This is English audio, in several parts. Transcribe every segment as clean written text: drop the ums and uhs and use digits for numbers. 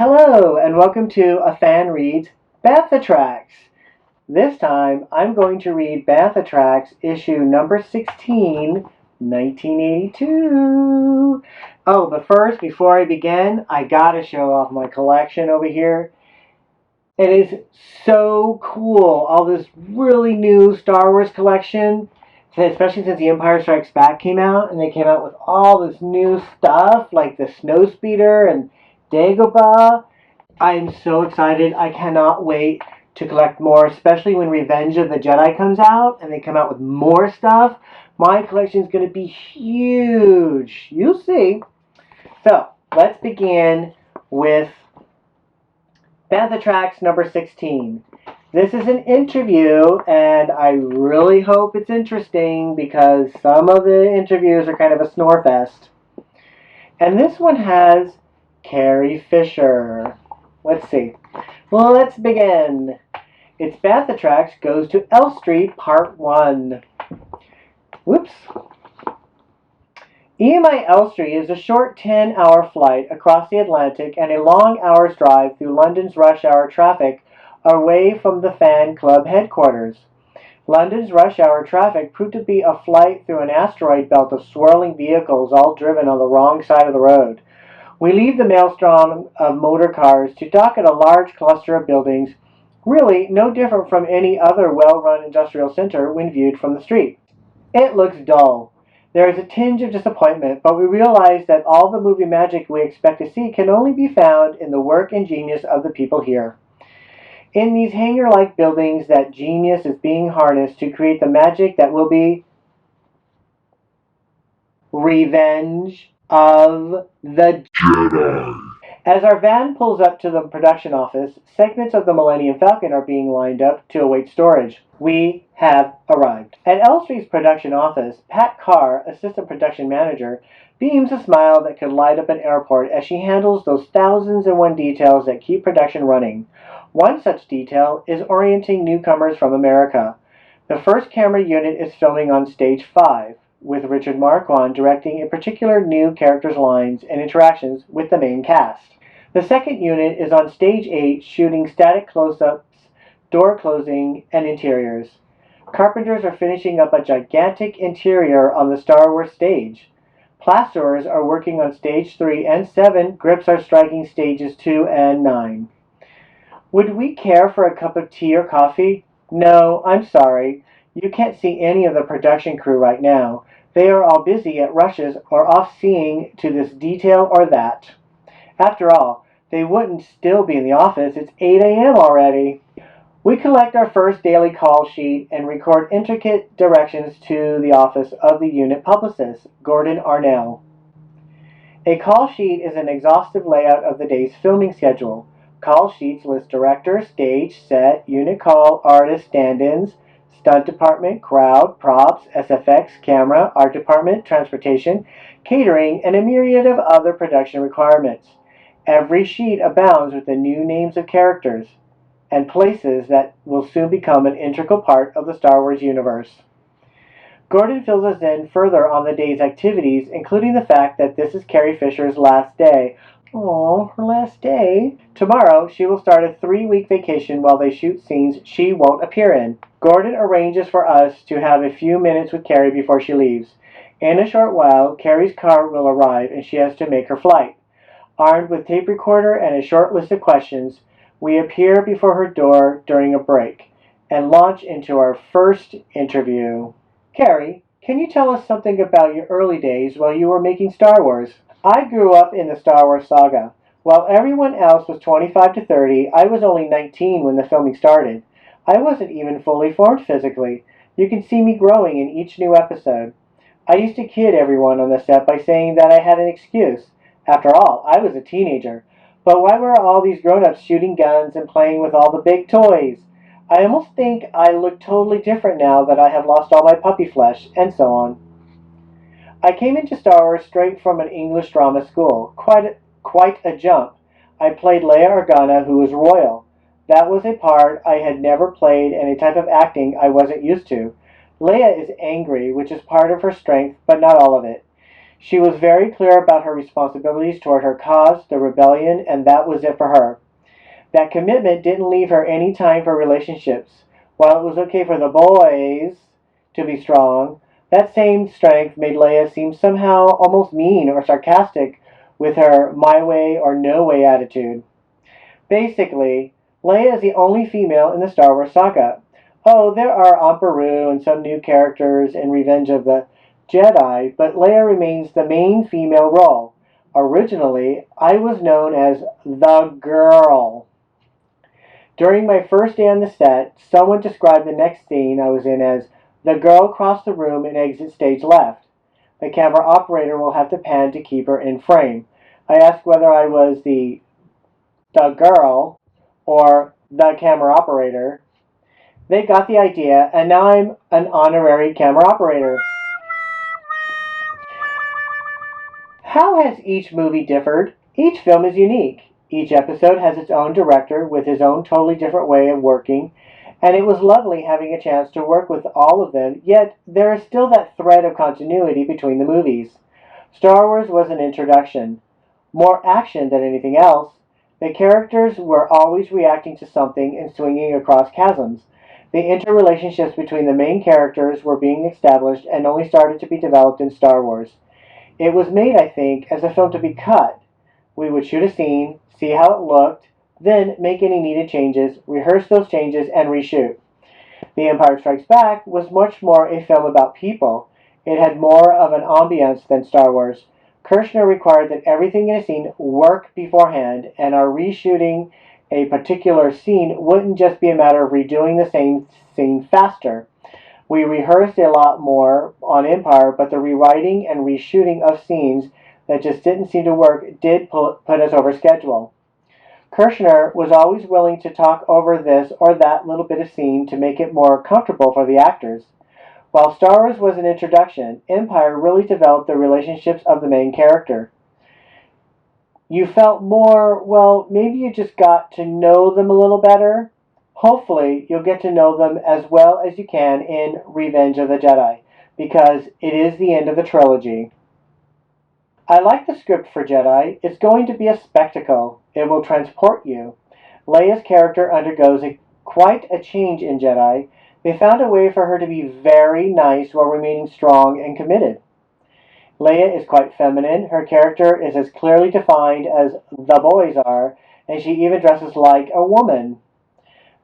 Hello, and welcome to A Fan Reads Bantha Tracks. This time, I'm going to read Bantha Tracks, issue number 16, 1982. Oh, but first, before I begin, I gotta show off my collection over here. It is so cool, all this really new Star Wars collection, especially since The Empire Strikes Back came out, and they came out with all this new stuff, like the Snowspeeder and Dagobah. I'm so excited. I cannot wait to collect more, especially when Revenge of the Jedi comes out and they come out with more stuff. My collection is going to be huge. You'll see. So, let's begin with Bantha Tracks number 16. This is an interview, and I really hope it's interesting because some of the interviews are kind of a snore fest. And this one has Carrie Fisher. Let's see. Well, let's begin. It's Bantha Tracks Goes to L Street, Part 1. Whoops. EMI L Street is a short 10-hour flight across the Atlantic and a long hour's drive through London's rush hour traffic away from the fan club headquarters. London's rush hour traffic proved to be a flight through an asteroid belt of swirling vehicles all driven on the wrong side of the road. We leave the maelstrom of motor cars to dock at a large cluster of buildings, really no different from any other well-run industrial center when viewed from the street. It looks dull. There is a tinge of disappointment, but we realize that all the movie magic we expect to see can only be found in the work and genius of the people here. In these hangar-like buildings, that genius is being harnessed to create the magic that will be Revenge of the Jedi. As our van pulls up to the production office, segments of the Millennium Falcon are being lined up to await storage. We have arrived. At L Street's production office, Pat Carr, assistant production manager, beams a smile that could light up an airport as she handles those thousands and one details that keep production running. One such detail is orienting newcomers from America. The first camera unit is filming on stage 5, with Richard Marquand directing a particular new character's lines and interactions with the main cast. The second unit is on stage 8 shooting static close-ups, door closing, and interiors. Carpenters are finishing up a gigantic interior on the Star Wars stage. Plasterers are working on stage 3 and 7, grips are striking stages 2 and 9. Would we care for a cup of tea or coffee? No, I'm sorry. You can't see any of the production crew right now. They are all busy at rushes or off seeing to this detail or that. After all, they wouldn't still be in the office. It's 8 a.m. already. We collect our first daily call sheet and record intricate directions to the office of the unit publicist, Gordon Arnell. A call sheet is an exhaustive layout of the day's filming schedule. Call sheets list director, stage, set, unit call, artist, stand-ins, stunt department, crowd, props, SFX, camera, art department, transportation, catering, and a myriad of other production requirements. Every sheet abounds with the new names of characters and places that will soon become an integral part of the Star Wars universe. Gordon fills us in further on the day's activities, including the fact that this is Carrie Fisher's last day. Oh, her last day. Tomorrow, she will start a 3-week vacation while they shoot scenes she won't appear in. Gordon arranges for us to have a few minutes with Carrie before she leaves. In a short while, Carrie's car will arrive and she has to make her flight. Armed with tape recorder and a short list of questions, we appear before her door during a break and launch into our first interview. Carrie, can you tell us something about your early days while you were making Star Wars? I grew up in the Star Wars saga. While everyone else was 25 to 30, I was only 19 when the filming started. I wasn't even fully formed physically. You can see me growing in each new episode. I used to kid everyone on the set by saying that I had an excuse. After all, I was a teenager. But why were all these grown-ups shooting guns and playing with all the big toys? I almost think I look totally different now that I have lost all my puppy flesh, and so on. I came into Star Wars straight from an English drama school. Quite a jump. I played Leia Organa, who was royal. That was a part I had never played and a type of acting I wasn't used to. Leia is angry, which is part of her strength, but not all of it. She was very clear about her responsibilities toward her cause, the rebellion, and that was it for her. That commitment didn't leave her any time for relationships. While it was okay for the boys to be strong, that same strength made Leia seem somehow almost mean or sarcastic with her my way or no way attitude. Basically, Leia is the only female in the Star Wars saga. Oh, there are Aunt Beru and some new characters in Revenge of the Jedi, but Leia remains the main female role. Originally, I was known as the girl. During my first day on the set, someone described the next scene I was in as the girl crossed the room and exit stage left. The camera operator will have to pan to keep her in frame. I asked whether I was the girl or the camera operator. They got the idea, and now I'm an honorary camera operator. How has each movie differed? Each film is unique. Each episode has its own director with his own totally different way of working, and it was lovely having a chance to work with all of them, yet there is still that thread of continuity between the movies. Star Wars was an introduction. More action than anything else. The characters were always reacting to something and swinging across chasms. The interrelationships between the main characters were being established and only started to be developed in Star Wars. It was made, I think, as a film to be cut. We would shoot a scene, see how it looked, then make any needed changes, rehearse those changes, and reshoot. The Empire Strikes Back was much more a film about people. It had more of an ambiance than Star Wars. Kirshner required that everything in a scene work beforehand, and our reshooting a particular scene wouldn't just be a matter of redoing the same scene faster. We rehearsed a lot more on Empire, but the rewriting and reshooting of scenes that just didn't seem to work did put us over schedule. Kirshner was always willing to talk over this or that little bit of scene to make it more comfortable for the actors. While Star Wars was an introduction, Empire really developed the relationships of the main character. You felt more, well, maybe you just got to know them a little better. Hopefully, you'll get to know them as well as you can in Revenge of the Jedi, because it is the end of the trilogy. I like the script for Jedi. It's going to be a spectacle. It will transport you. Leia's character undergoes quite a change in Jedi. They found a way for her to be very nice while remaining strong and committed. Leia is quite feminine. Her character is as clearly defined as the boys are, and she even dresses like a woman.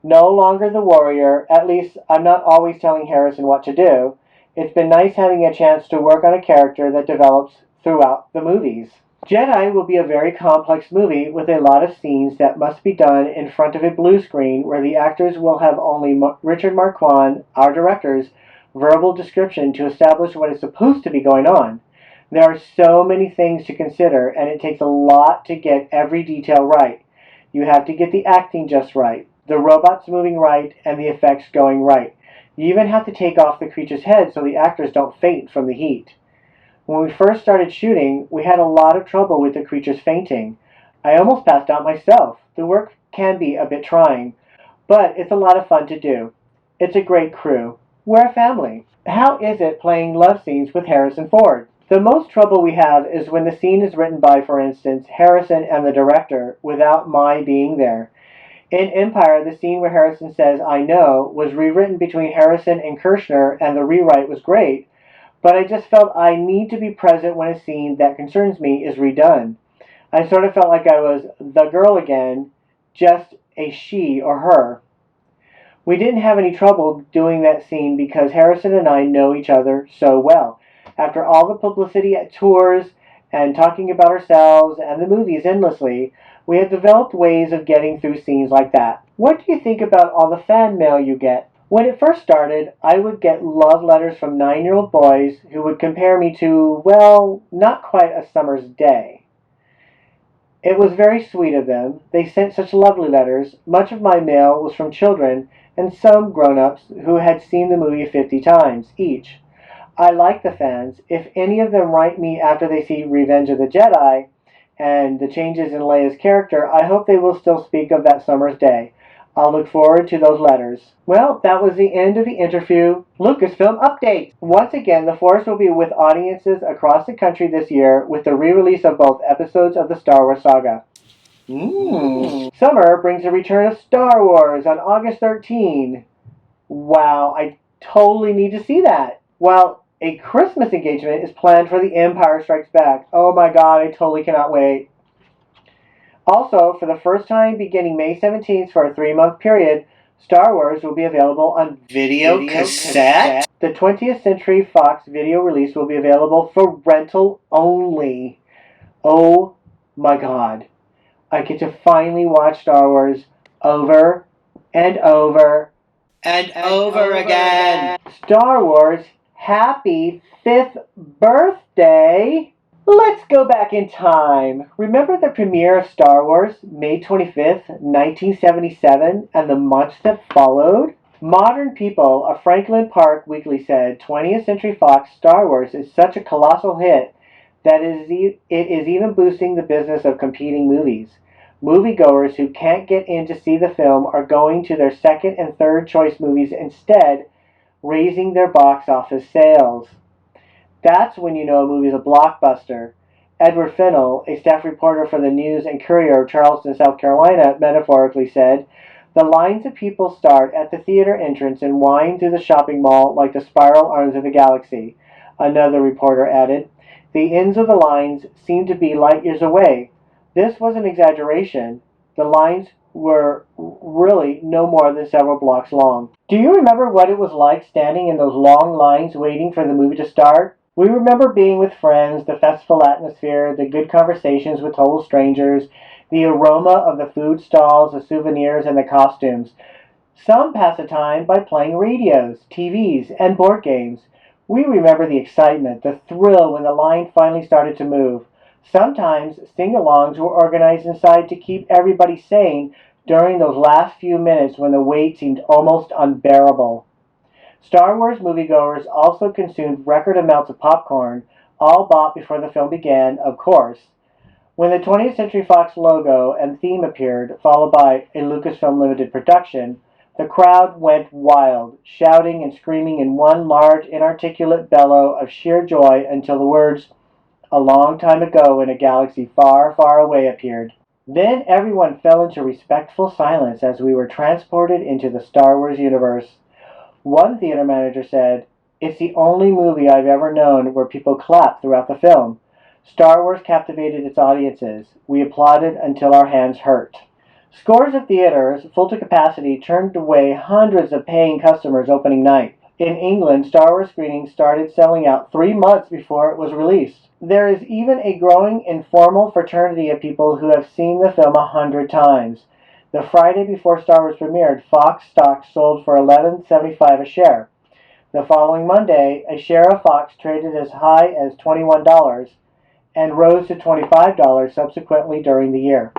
No longer the warrior, at least I'm not always telling Harrison what to do. It's been nice having a chance to work on a character that develops throughout the movies. Jedi will be a very complex movie with a lot of scenes that must be done in front of a blue screen where the actors will have only Richard Marquand, our director's, verbal description to establish what is supposed to be going on. There are so many things to consider, and it takes a lot to get every detail right. You have to get the acting just right, the robots moving right, and the effects going right. You even have to take off the creature's head so the actors don't faint from the heat. When we first started shooting, we had a lot of trouble with the creatures fainting. I almost passed out myself. The work can be a bit trying, but it's a lot of fun to do. It's a great crew. We're a family. How is it playing love scenes with Harrison Ford? The most trouble we have is when the scene is written by, for instance, Harrison and the director, without my being there. In Empire, the scene where Harrison says, "I know," was rewritten between Harrison and Kirshner, and the rewrite was great, but I just felt I need to be present when a scene that concerns me is redone. I sort of felt like I was the girl again, just a she or her. We didn't have any trouble doing that scene because Harrison and I know each other so well. After all the publicity at tours and talking about ourselves and the movies endlessly, we have developed ways of getting through scenes like that. What do you think about all the fan mail you get? When it first started, I would get love letters from 9-year-old boys who would compare me to, well, not quite a summer's day. It was very sweet of them. They sent such lovely letters. Much of my mail was from children and some grown-ups who had seen the movie 50 times each. I like the fans. If any of them write me after they see Revenge of the Jedi and the changes in Leia's character, I hope they will still speak of that summer's day. I'll look forward to those letters. Well, that was the end of the interview. Lucasfilm update. Once again, the Force will be with audiences across the country this year with the re-release of both episodes of the Star Wars saga. Summer brings the return of Star Wars on August 13. Wow, I totally need to see that. Well, a Christmas engagement is planned for The Empire Strikes Back. Oh my god, I totally cannot wait. Also, for the first time beginning May 17th for a 3-month period, Star Wars will be available on video cassette. The 20th Century Fox video release will be available for rental only. Oh my god. I get to finally watch Star Wars over and over and over again. Star Wars, happy 5th birthday! Let's go back in time. Remember the premiere of Star Wars, May 25th, 1977, and the months that followed? Modern People, a Franklin Park Weekly said, 20th Century Fox Star Wars is such a colossal hit that it is even boosting the business of competing movies. Moviegoers who can't get in to see the film are going to their second and third choice movies instead, raising their box office sales. That's when you know a movie is a blockbuster. Edward Fennell, a staff reporter for the News and Courier of Charleston, South Carolina, metaphorically said, "The lines of people start at the theater entrance and wind through the shopping mall like the spiral arms of the galaxy." Another reporter added, "The ends of the lines seem to be light years away." This was an exaggeration. The lines were really no more than several blocks long. Do you remember what it was like standing in those long lines waiting for the movie to start? We remember being with friends, the festival atmosphere, the good conversations with total strangers, the aroma of the food stalls, the souvenirs, and the costumes. Some pass the time by playing radios, TVs, and board games. We remember the excitement, the thrill when the line finally started to move. Sometimes sing-alongs were organized inside to keep everybody sane during those last few minutes when the wait seemed almost unbearable. Star Wars moviegoers also consumed record amounts of popcorn, all bought before the film began, of course. When the 20th Century Fox logo and theme appeared, followed by a Lucasfilm Limited production, the crowd went wild, shouting and screaming in one large, inarticulate bellow of sheer joy until the words, "A long time ago in a galaxy far, far away," appeared. Then everyone fell into respectful silence as we were transported into the Star Wars universe. One theater manager said, "It's the only movie I've ever known where people clapped throughout the film. Star Wars captivated its audiences. We applauded until our hands hurt." Scores of theaters, full to capacity, turned away hundreds of paying customers opening night. In England, Star Wars screenings started selling out 3 months before it was released. There is even a growing informal fraternity of people who have seen the film 100 times. The Friday before Star Wars premiered, Fox stock sold for $11.75 a share. The following Monday, a share of Fox traded as high as $21 and rose to $25 subsequently during the year.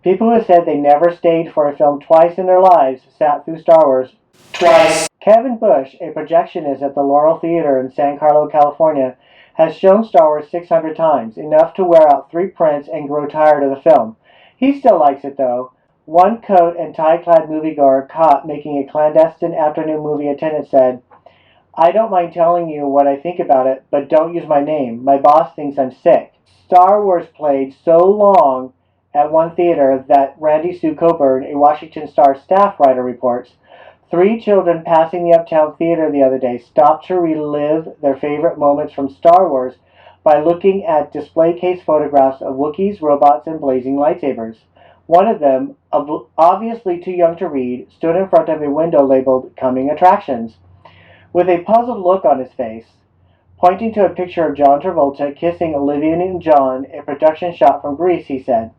People who said they never stayed for a film twice in their lives sat through Star Wars twice. Kevin Bush, a projectionist at the Laurel Theater in San Carlos, California, has shown Star Wars 600 times, enough to wear out 3 prints and grow tired of the film. He still likes it though. One coat and tie-clad moviegoer caught making a clandestine afternoon movie attendant said, "I don't mind telling you what I think about it, but don't use my name. My boss thinks I'm sick." Star Wars played so long at one theater that Randy Sue Coburn, a Washington Star staff writer, reports, 3 children passing the Uptown Theater the other day stopped to relive their favorite moments from Star Wars by looking at display case photographs of Wookiees, robots, and blazing lightsabers. One of them, obviously too young to read, stood in front of a window labeled "Coming Attractions," with a puzzled look on his face. Pointing to a picture of John Travolta kissing Olivia Newton-John, a production shot from Greece, he said,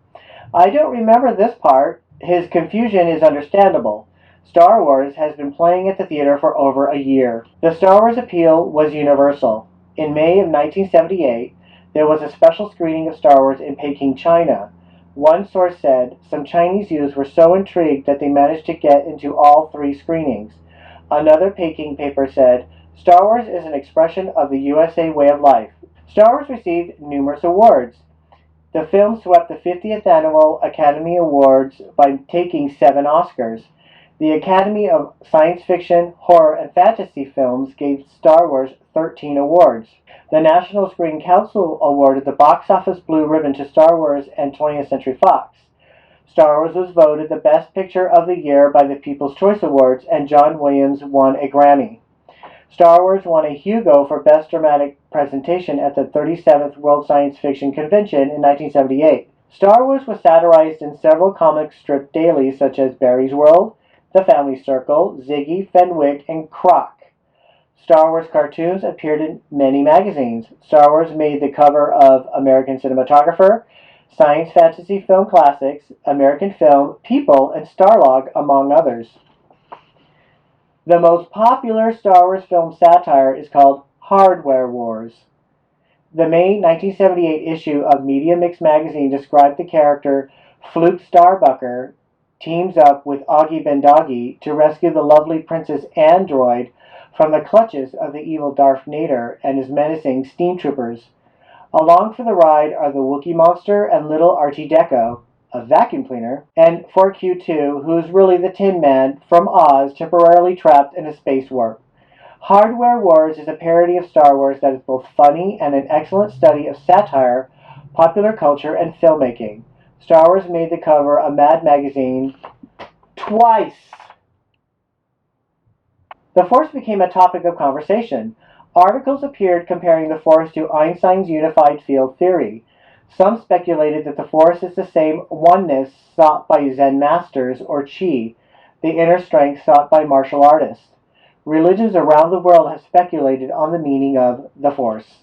"I don't remember this part." His confusion is understandable. Star Wars has been playing at the theater for over a year. The Star Wars appeal was universal. In May of 1978, there was a special screening of Star Wars in Peking, China. One source said some Chinese youths were so intrigued that they managed to get into all 3 screenings. Another Peking paper said, "Star Wars is an expression of the USA way of life." Star Wars received numerous awards. The film swept the 50th Annual Academy Awards by taking 7 Oscars. The Academy of Science Fiction, Horror, and Fantasy Films gave Star Wars 13 awards. The National Screen Council awarded the box office blue ribbon to Star Wars and 20th Century Fox. Star Wars was voted the Best Picture of the Year by the People's Choice Awards, and John Williams won a Grammy. Star Wars won a Hugo for Best Dramatic Presentation at the 37th World Science Fiction Convention in 1978. Star Wars was satirized in several comic strip dailies such as Barry's World, The Family Circle, Ziggy, Fenwick, and Croc. Star Wars cartoons appeared in many magazines. Star Wars made the cover of American Cinematographer, Science Fantasy Film Classics, American Film, People, and Starlog, among others. The most popular Star Wars film satire is called Hardware Wars. The May 1978 issue of Media Mix magazine described the character Fluke Starbucker teams up with Augie Bendoggy to rescue the lovely Princess Android from the clutches of the evil Darth Nader and his menacing steam troopers. Along for the ride are the Wookiee Monster and little Archie Deco, a vacuum cleaner, and 4Q2, who's really the Tin Man from Oz, temporarily trapped in a space warp. Hardware Wars is a parody of Star Wars that is both funny and an excellent study of satire, popular culture, and filmmaking. Star Wars made the cover of Mad magazine twice. The Force became a topic of conversation. Articles appeared comparing the Force to Einstein's unified field theory. Some speculated that the Force is the same oneness sought by Zen masters, or Qi, the inner strength sought by martial artists. Religions around the world have speculated on the meaning of the Force.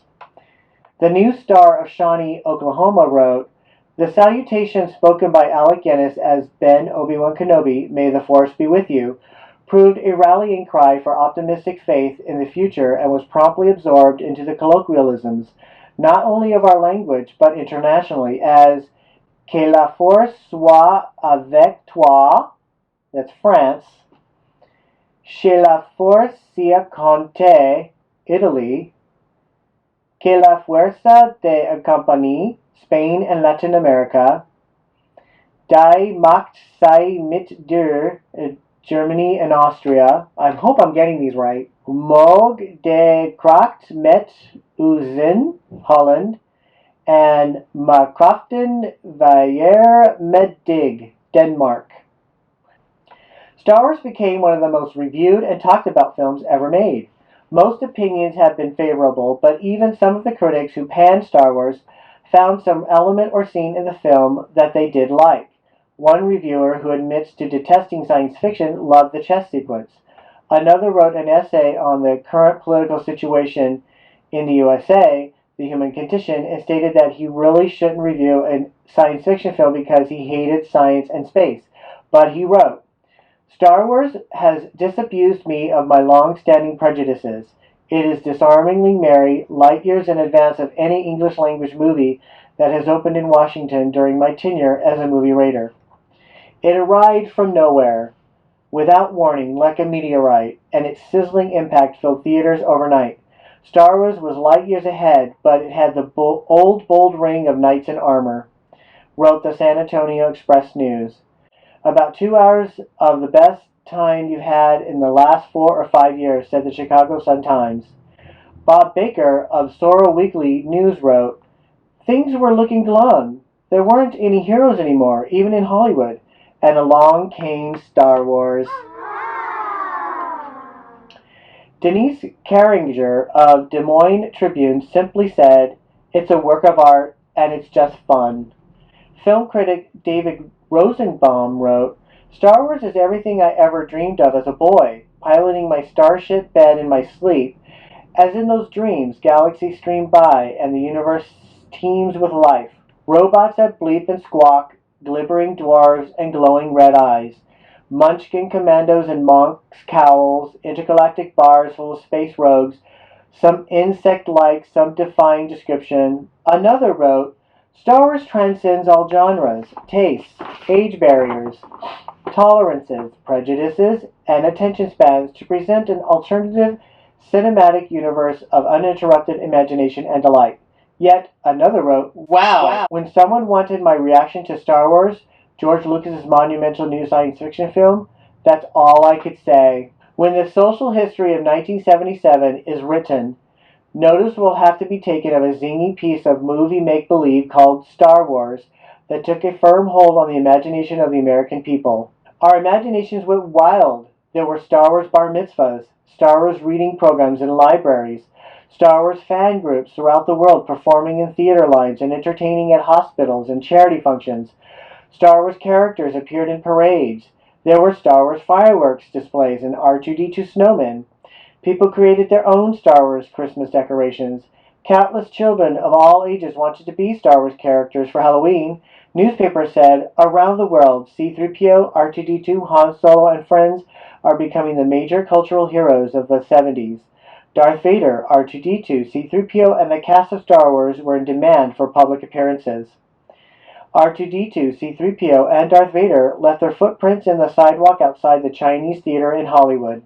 The New Star of Shawnee, Oklahoma wrote, "The salutation spoken by Alec Guinness as Ben Obi-Wan Kenobi, may the Force be with you, proved a rallying cry for optimistic faith in the future and was promptly absorbed into the colloquialisms, not only of our language, but internationally, as Que la force soit avec toi, that's France, Que la force sea con te, Italy, Que la fuerza te accompagne, Spain and Latin America, Die Macht sei mit dir, Germany and Austria. I hope I'm getting these right. Mog de Kracht met Uzin, Holland, and Makraften Veier Meddig, Denmark." Star Wars became one of the most reviewed and talked about films ever made. Most opinions have been favorable, but even some of the critics who panned Star Wars found some element or scene in the film that they did like. One reviewer, who admits to detesting science fiction, loved the chess sequence. Another wrote an essay on the current political situation in the USA, the human condition, and stated that he really shouldn't review a science fiction film because he hated science and space. But he wrote, "Star Wars has disabused me of my long-standing prejudices. It is disarmingly merry, light years in advance of any English-language movie that has opened in Washington during my tenure as a movie rater. It arrived from nowhere, without warning, like a meteorite, and its sizzling impact filled theaters overnight. Star Wars was light years ahead, but it had the old bold ring of knights in armor," wrote the San Antonio Express-News. "About 2 hours of the best time you've had in the last 4 or 5 years," said the Chicago Sun-Times. Bob Baker of Sorrow Weekly News wrote, "Things were looking glum. There weren't any heroes anymore, even in Hollywood. And along came Star Wars." Denise Carringer of Des Moines Tribune simply said, "It's a work of art, and it's just fun." Film critic David Rosenbaum wrote, "Star Wars is everything I ever dreamed of as a boy, piloting my starship bed in my sleep. As in those dreams, galaxies stream by, and the universe teems with life. Robots that bleep and squawk, glibbering dwarves and glowing red eyes, munchkin commandos and monks' cowls, intergalactic bars full of space rogues, some insect-like, some defying description." Another wrote, "Star Wars transcends all genres, tastes, age barriers, tolerances, prejudices, and attention spans to present an alternative cinematic universe of uninterrupted imagination and delight." Yet another wrote, wow. "When someone wanted my reaction to Star Wars, George Lucas's monumental new science fiction film, That's all I could say. When the social history of 1977 is written, notice will have to be taken of a zinging piece of movie make-believe called Star Wars that took a firm hold on the imagination of the American people. Our imaginations went wild. There were Star Wars bar mitzvahs, Star Wars reading programs in libraries, Star Wars fan groups throughout the world performing in theater lines and entertaining at hospitals and charity functions. Star Wars characters appeared in parades. There were Star Wars fireworks displays and R2-D2 snowmen. People created their own Star Wars Christmas decorations. Countless children of all ages wanted to be Star Wars characters for Halloween. Newspapers said, around the world, C-3PO, R2-D2, Han Solo, and friends are becoming the major cultural heroes of the 70s. Darth Vader, R2-D2, C-3PO, and the cast of Star Wars were in demand for public appearances. R2-D2, C-3PO, and Darth Vader left their footprints in the sidewalk outside the Chinese Theater in Hollywood.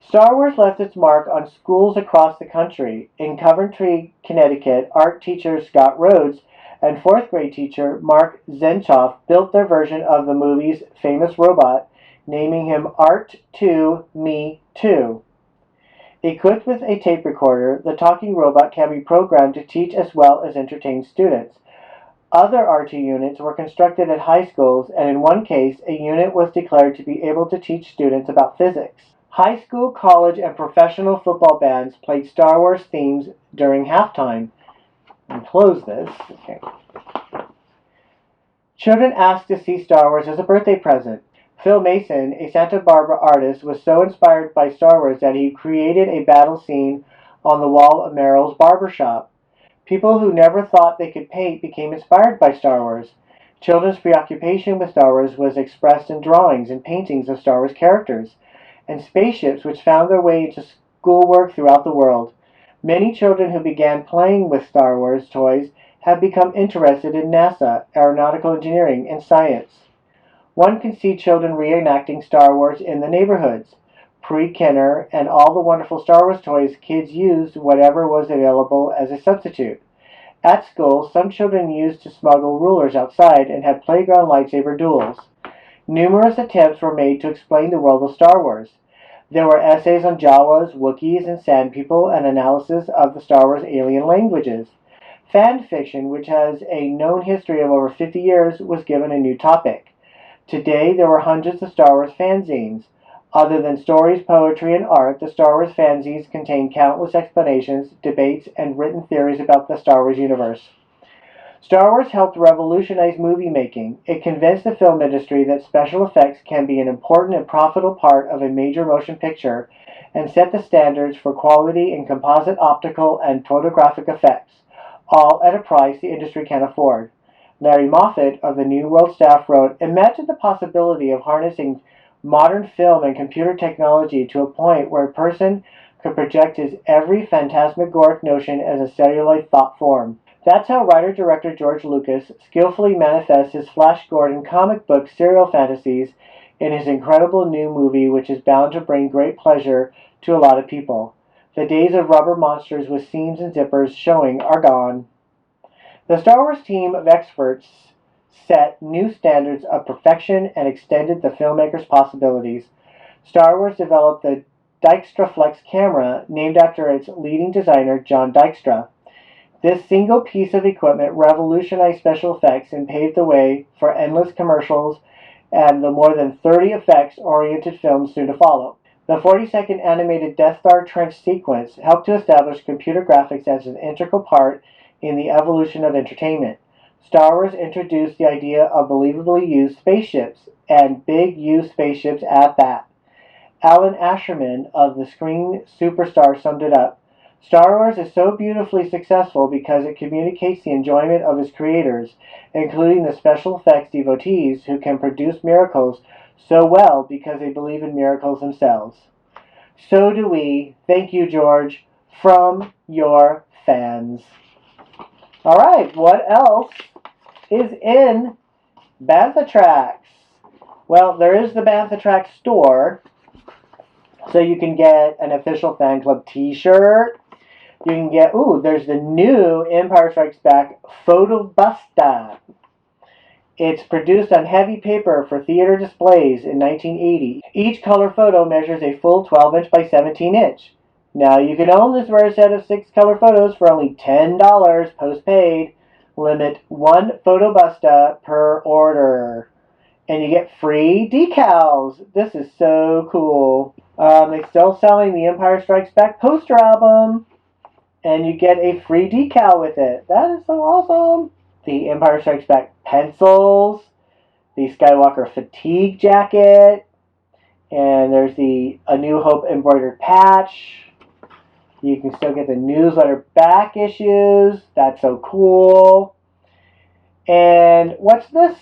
Star Wars left its mark on schools across the country. In Coventry, Connecticut, art teacher Scott Rhodes and fourth grade teacher Mark Zenchoff built their version of the movie's famous robot, naming him Art 2 Me 2. Equipped with a tape recorder, the talking robot can be programmed to teach as well as entertain students. Other R2 units were constructed at high schools, and in one case, a unit was declared to be able to teach students about physics. High school, college, and professional football bands played Star Wars themes during halftime. And close this. Okay. Children asked to see Star Wars as a birthday present. Phil Mason, a Santa Barbara artist, was so inspired by Star Wars that he created a battle scene on the wall of Merrill's barber shop. People who never thought they could paint became inspired by Star Wars. Children's preoccupation with Star Wars was expressed in drawings and paintings of Star Wars characters, and spaceships which found their way into schoolwork throughout the world. Many children who began playing with Star Wars toys have become interested in NASA, aeronautical engineering, and science. One can see children reenacting Star Wars in the neighborhoods. Pre-Kenner and all the wonderful Star Wars toys kids used whatever was available as a substitute. At school, some children used to smuggle rulers outside and had playground lightsaber duels. Numerous attempts were made to explain the world of Star Wars. There were essays on Jawas, Wookiees, and Sand People, and analysis of the Star Wars alien languages. Fan fiction, which has a known history of over 50 years, was given a new topic. Today, there were hundreds of Star Wars fanzines. Other than stories, poetry, and art, the Star Wars fanzines contain countless explanations, debates, and written theories about the Star Wars universe. Star Wars helped revolutionize movie making. It convinced the film industry that special effects can be an important and profitable part of a major motion picture, and set the standards for quality in composite optical and photographic effects, all at a price the industry can afford. Larry Moffat of the New World staff wrote, "Imagine the possibility of harnessing modern film and computer technology to a point where a person could project his every phantasmagoric notion as a celluloid thought form." That's how writer-director George Lucas skillfully manifests his Flash Gordon comic book serial fantasies in his incredible new movie, which is bound to bring great pleasure to a lot of people. The days of rubber monsters with seams and zippers showing are gone. The Star Wars team of experts set new standards of perfection and extended the filmmakers' possibilities. Star Wars developed the Dykstraflex camera, named after its leading designer, John Dykstra. This single piece of equipment revolutionized special effects and paved the way for endless commercials and the more than 30 effects-oriented films soon to follow. The 40-second animated Death Star trench sequence helped to establish computer graphics as an integral part in the evolution of entertainment. Star Wars introduced the idea of believably used spaceships, and big used spaceships at that. Alan Asherman of the Screen Superstar summed it up. Star Wars is so beautifully successful because it communicates the enjoyment of its creators, including the special effects devotees who can produce miracles so well because they believe in miracles themselves. So do we. Thank you, George. From your fans. All right, what else is in Bantha Tracks? Well, there is the Bantha Tracks store, so you can get an official fan club t-shirt. You can get, there's the new Empire Strikes Back photo busta. It's produced on heavy paper for theater displays in 1980. Each color photo measures a full 12-inch by 17-inch. Now you can own this rare set of 6 color photos for only $10 post-paid. Limit 1 photo busta per order. And you get free decals. This is so cool. They're still selling the Empire Strikes Back poster album. And you get a free decal with it. That is so awesome. The Empire Strikes Back pencils, the Skywalker fatigue jacket, and there's the A New Hope embroidered patch. You can still get the newsletter back issues. That's so cool. And what's this?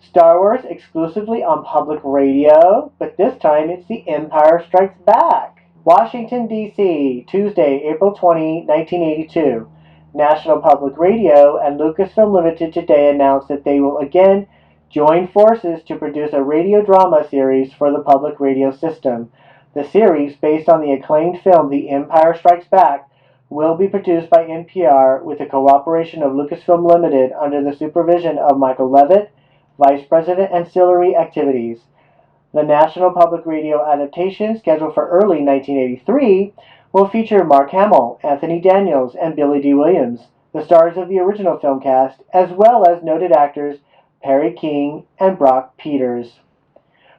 Star Wars exclusively on public radio, but this time it's the Empire Strikes Back. Washington, D.C., Tuesday, April 20, 1982. National Public Radio and Lucasfilm Limited today announced that they will again join forces to produce a radio drama series for the public radio system. The series, based on the acclaimed film The Empire Strikes Back, will be produced by NPR with the cooperation of Lucasfilm Limited under the supervision of Michael Levitt, Vice President Ancillary Activities. The National Public Radio adaptation, scheduled for early 1983, will feature Mark Hamill, Anthony Daniels, and Billy D. Williams, the stars of the original film cast, as well as noted actors Perry King and Brock Peters.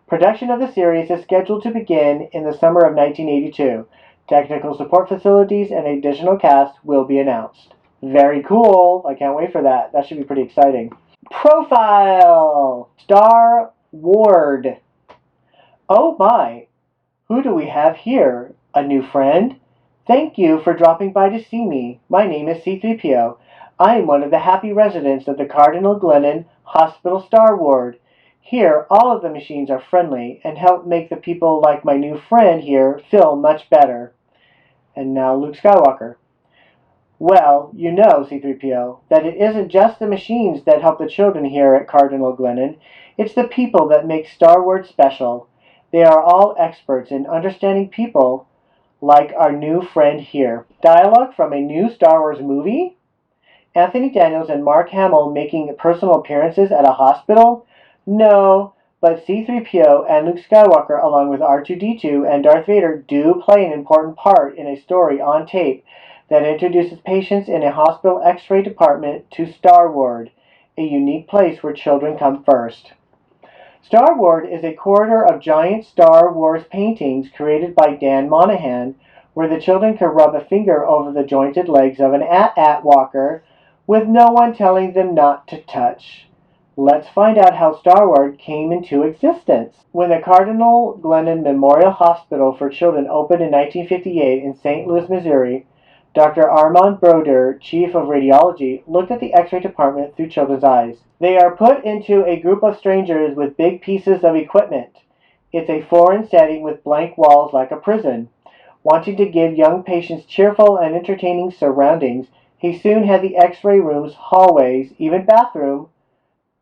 Production of the series is scheduled to begin in the summer of 1982. Technical support facilities and additional cast will be announced. Very cool. I can't wait for that. That should be pretty exciting. Profile! Star Ward. Oh my! Who do we have here? A new friend? Thank you for dropping by to see me. My name is C-3PO. I am one of the happy residents of the Cardinal Glennon Hospital Star Ward. Here, all of the machines are friendly and help make the people like my new friend here feel much better. And now Luke Skywalker. Well, you know, C-3PO, that it isn't just the machines that help the children here at Cardinal Glennon. It's the people that make Star Wars special. They are all experts in understanding people like our new friend here. Dialogue from a new Star Wars movie? Anthony Daniels and Mark Hamill making personal appearances at a hospital? No, but C-3PO and Luke Skywalker, along with R2-D2 and Darth Vader, do play an important part in a story on tape that introduces patients in a hospital X-ray department to Star Ward, a unique place where children come first. Star Ward is a corridor of giant Star Wars paintings created by Dan Monahan, where the children can rub a finger over the jointed legs of an AT-AT walker with no one telling them not to touch. Let's find out how Star Ward came into existence. When the Cardinal Glennon Memorial Hospital for Children opened in 1958 in St. Louis, Missouri, Dr. Armand Broder, Chief of Radiology, looked at the X-ray department through children's eyes. They are put into a group of strangers with big pieces of equipment. It's a foreign setting with blank walls like a prison. Wanting to give young patients cheerful and entertaining surroundings, he soon had the X-ray rooms, hallways, even bathroom,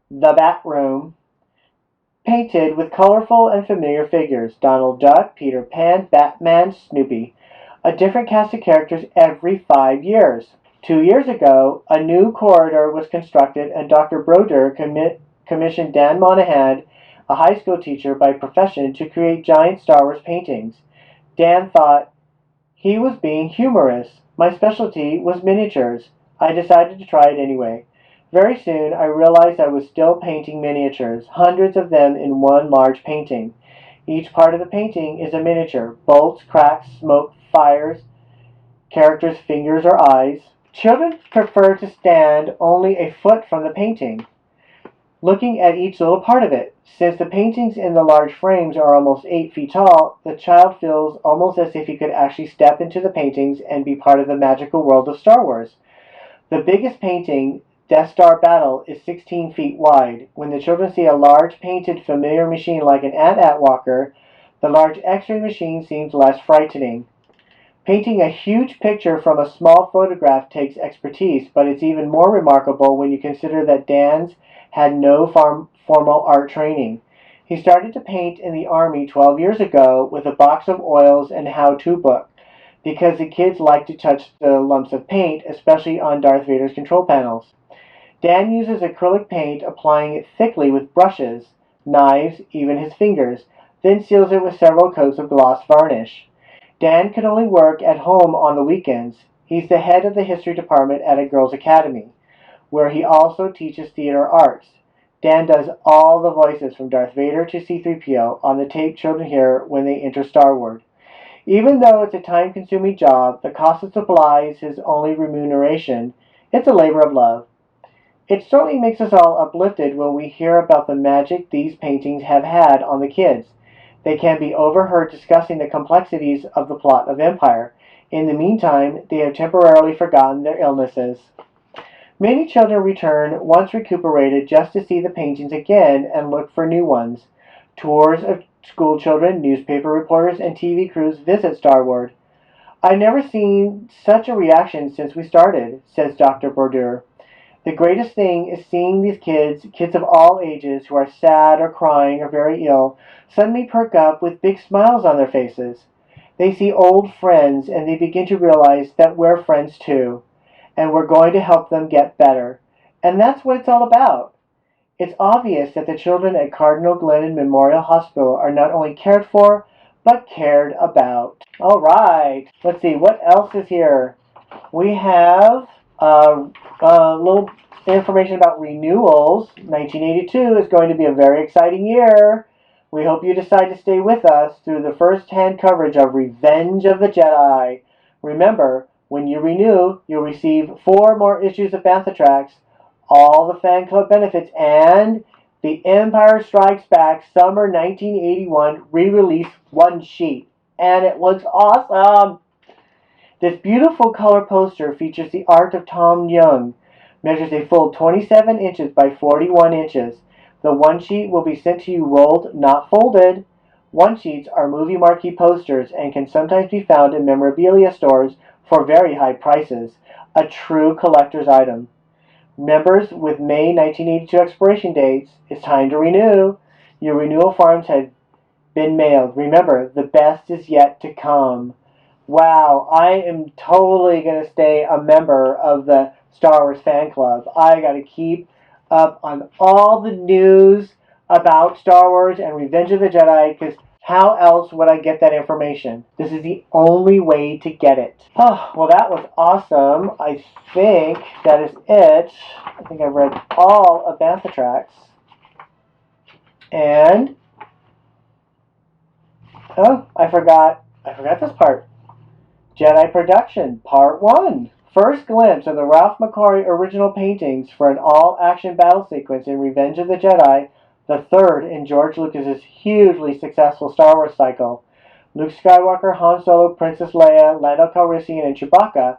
the Bat Room, painted with colorful and familiar figures: Donald Duck, Peter Pan, Batman, Snoopy. A different cast of characters every 5 years. 2 years ago, a new corridor was constructed, and Dr. Broder commissioned Dan Monahan, a high school teacher by profession, to create giant Star Wars paintings. Dan thought he was being humorous. My specialty was miniatures. I decided to try it anyway. Very soon, I realized I was still painting miniatures, hundreds of them in one large painting. Each part of the painting is a miniature: bolts, cracks, smoke, fires, characters' fingers or eyes. Children prefer to stand only a foot from the painting, looking at each little part of it. Since the paintings in the large frames are almost 8 feet tall, the child feels almost as if he could actually step into the paintings and be part of the magical world of Star Wars. The biggest painting, Death Star Battle, is 16 feet wide. When the children see a large painted familiar machine like an AT-AT walker, the large X-ray machine seems less frightening. Painting a huge picture from a small photograph takes expertise, but it's even more remarkable when you consider that Dan's had no formal art training. He started to paint in the Army 12 years ago with a box of oils and how-to book, because the kids like to touch the lumps of paint, especially on Darth Vader's control panels. Dan uses acrylic paint, applying it thickly with brushes, knives, even his fingers, then seals it with several coats of gloss varnish. Dan can only work at home on the weekends. He's the head of the history department at a girls' academy, where he also teaches theater arts. Dan does all the voices from Darth Vader to C-3PO on the tape children hear when they enter Star Wars. Even though it's a time-consuming job, the cost of supplies is his only remuneration. It's a labor of love. It certainly makes us all uplifted when we hear about the magic these paintings have had on the kids. They can be overheard discussing the complexities of the plot of Empire. In the meantime, they have temporarily forgotten their illnesses. Many children return once recuperated just to see the paintings again and look for new ones. Tours of school children, newspaper reporters, and TV crews visit Star Wars. I've never seen such a reaction since we started, says Dr. Bordur. The greatest thing is seeing these kids of all ages who are sad or crying or very ill, suddenly perk up with big smiles on their faces. They see old friends and they begin to realize that we're friends too, and we're going to help them get better. And that's what it's all about. It's obvious that the children at Cardinal Glennon Memorial Hospital are not only cared for, but cared about. All right, let's see, what else is here? We have a little information about renewals. 1982 is going to be a very exciting year. We hope you decide to stay with us through the first-hand coverage of Revenge of the Jedi. Remember, when you renew, you'll receive 4 more issues of Bantha Tracks, all the fan club benefits, and the Empire Strikes Back Summer 1981 re-release one sheet. And it looks awesome! This beautiful color poster features the art of Tom Young, measures a full 27 inches by 41 inches. The one sheet will be sent to you rolled, not folded. One sheets are movie marquee posters and can sometimes be found in memorabilia stores for very high prices. A true collector's item. Members with May 1982 expiration dates, it's time to renew. Your renewal forms have been mailed. Remember, the best is yet to come. Wow, I am totally going to stay a member of the Star Wars fan club. I got to keep up on all the news about Star Wars and Revenge of the Jedi, because how else would I get that information? This is the only way to get it. Oh, well, that was awesome. I think that is it. I think I've read all of Bantha Tracks. And, oh, I forgot this part. Jedi Production, Part 1. First glimpse of the Ralph McQuarrie original paintings for an all-action battle sequence in Revenge of the Jedi, the third in George Lucas's hugely successful Star Wars cycle. Luke Skywalker, Han Solo, Princess Leia, Lando Calrissian, and Chewbacca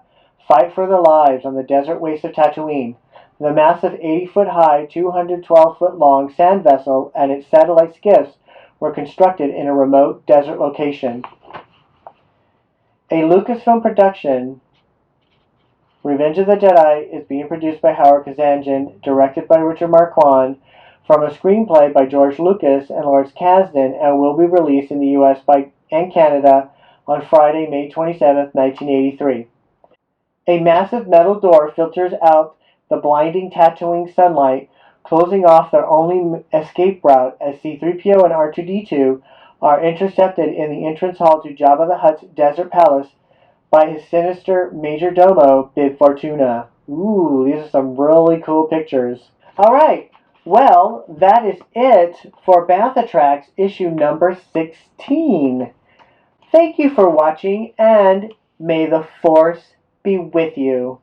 fight for their lives on the desert waste of Tatooine. The massive 80-foot-high, 212-foot-long sand vessel and its satellite skiffs were constructed in a remote desert location. A Lucasfilm production, Revenge of the Jedi is being produced by Howard Kazanjian, directed by Richard Marquand, from a screenplay by George Lucas and Lawrence Kasdan, and will be released in the U.S. and Canada on Friday, May 27, 1983. A massive metal door filters out the blinding Tatooine sunlight, closing off their only escape route as C-3PO and R2-D2 are intercepted in the entrance hall to Jabba the Hutt's desert palace by his sinister Major Domo, Bib Fortuna. Ooh, these are some really cool pictures. Alright, well, that is it for Bantha Tracks issue number 16. Thank you for watching, and may the Force be with you.